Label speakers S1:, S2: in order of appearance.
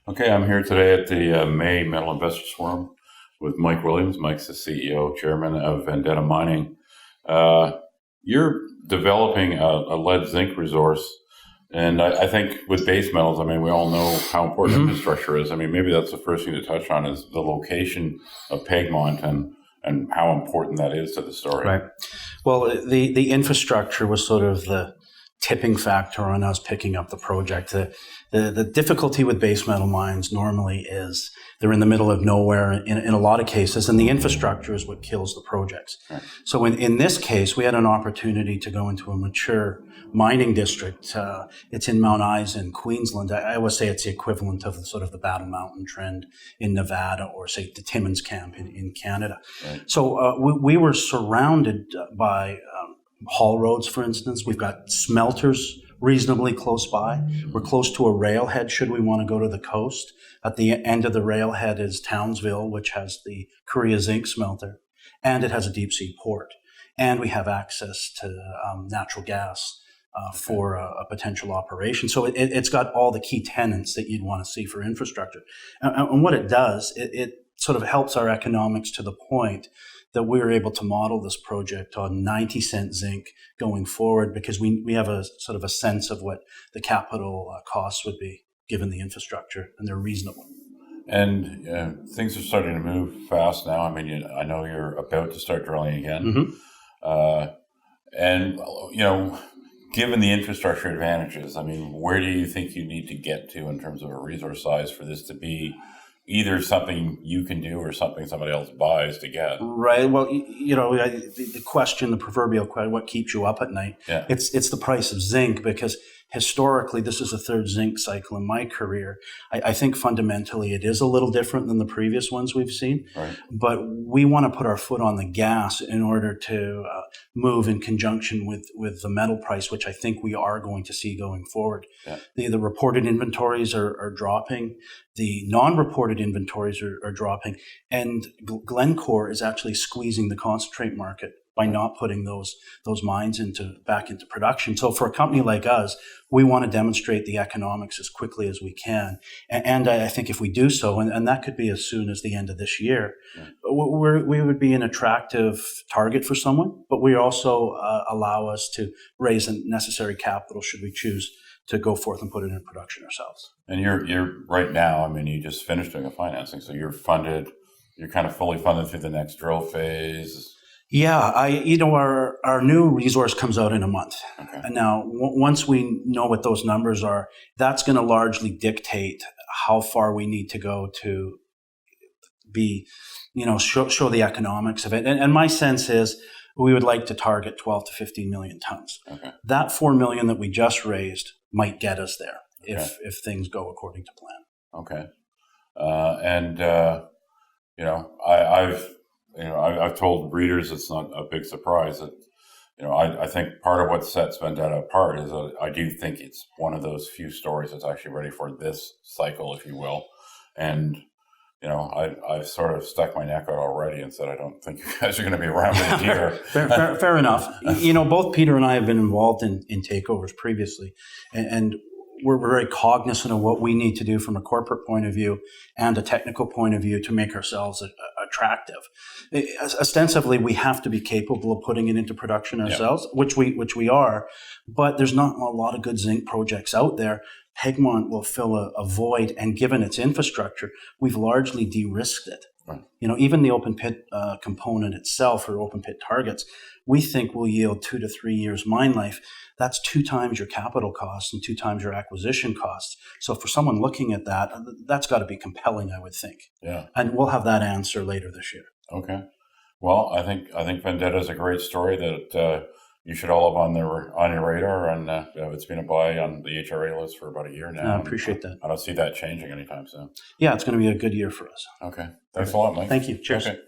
S1: Okay, I'm here today at the May Metal Investors Forum with Mike Williams. Mike's the CEO, chairman of Vendetta Mining. Uh, you're developing a lead zinc resource, and I think with base metals, I mean, we all know how important infrastructure is. I mean, maybe that's the first thing to touch on is the location of Pegmont and how important that is to the story.
S2: Right. Well, the infrastructure was sort of the tipping factor on us picking up the project. The difficulty with base metal mines normally is they're in the middle of nowhere in a lot of cases, and the infrastructure is what kills the projects. Right. So in this case, we had an opportunity to go into a mature mining district. It's in Mount Isa in Queensland. I always say it's the equivalent of sort of the Battle Mountain Trend in Nevada, or say the Timmins Camp in Canada. Right. So we were surrounded by haul roads, for instance. We've got smelters reasonably close by. We're close to a railhead should we want to go to the coast. At the end of the railhead is Townsville, which has the Korea Zinc smelter, and it has a deep sea port. And we have access to natural gas for a potential operation. So it's got all the key tenets that you'd want to see for infrastructure. And what it does, it sort of helps our economics to the point that we were able to model this project on 90-cent zinc going forward, because we have a sort of a sense of what the capital costs would be given the infrastructure, and they're reasonable.
S1: And things are starting to move fast now. I mean, I know you're about to start drilling again. And, given the infrastructure advantages, I mean, where do you think you need to get to in terms of a resource size for this to be either something you can do or something somebody else buys to get?
S2: Right. Well, the question, the proverbial question, what keeps you up at night? Yeah. It's the price of zinc, because historically, this is the third zinc cycle in my career. I think fundamentally it is a little different than the previous ones we've seen. Right. But we want to put our foot on the gas in order to move in conjunction with the metal price, which I think we are going to see going forward. Yeah. The reported inventories are dropping. The non-reported inventories are dropping. And Glencore is actually squeezing the concentrate market by not putting those mines back into production. So for a company like us, we want to demonstrate the economics as quickly as we can. And I think if we do so, and that could be as soon as the end of this year, we would be an attractive target for someone, but we also allow us to raise the necessary capital should we choose to go forth and put it in production ourselves.
S1: And you're right now, I mean, you just finished doing a financing, so you're funded, you're kind of fully funded through the next drill phase.
S2: Yeah, our new resource comes out in a month. Okay. And now, once we know what those numbers are, that's going to largely dictate how far we need to go to be, show the economics of it. And my sense is we would like to target 12 to 15 million tons. Okay. That 4 million that we just raised might get us there if things go according to plan.
S1: Okay. I've told readers it's not a big surprise that, I think part of what sets Vendetta apart is that I do think it's one of those few stories that's actually ready for this cycle, if you will. And, I've sort of stuck my neck out already and said, I don't think you guys are going to be around in a year.
S2: Fair enough. Both Peter and I have been involved in takeovers previously, and we're very cognizant of what we need to do from a corporate point of view and a technical point of view to make ourselves attractive. Ostensibly, we have to be capable of putting it into production ourselves, which we are, but there's not a lot of good zinc projects out there. Pegmont will fill a void, and given its infrastructure, we've largely de-risked it. Right. Even the open pit component itself, or open pit targets, we think will yield 2 to 3 years mine life. That's 2 times your capital costs and 2 times your acquisition costs. So for someone looking at that, that's got to be compelling, I would think. Yeah. And we'll have that answer later this year.
S1: Okay. Well, I think Vendetta is a great story that you should all have on your radar, and it's been a buy on the HRA list for about a year now.
S2: I appreciate that.
S1: I don't see that changing anytime soon.
S2: Yeah, it's going to be a good year for us.
S1: Okay. Thanks a lot, Mike.
S2: Thank you. Cheers.
S1: Okay.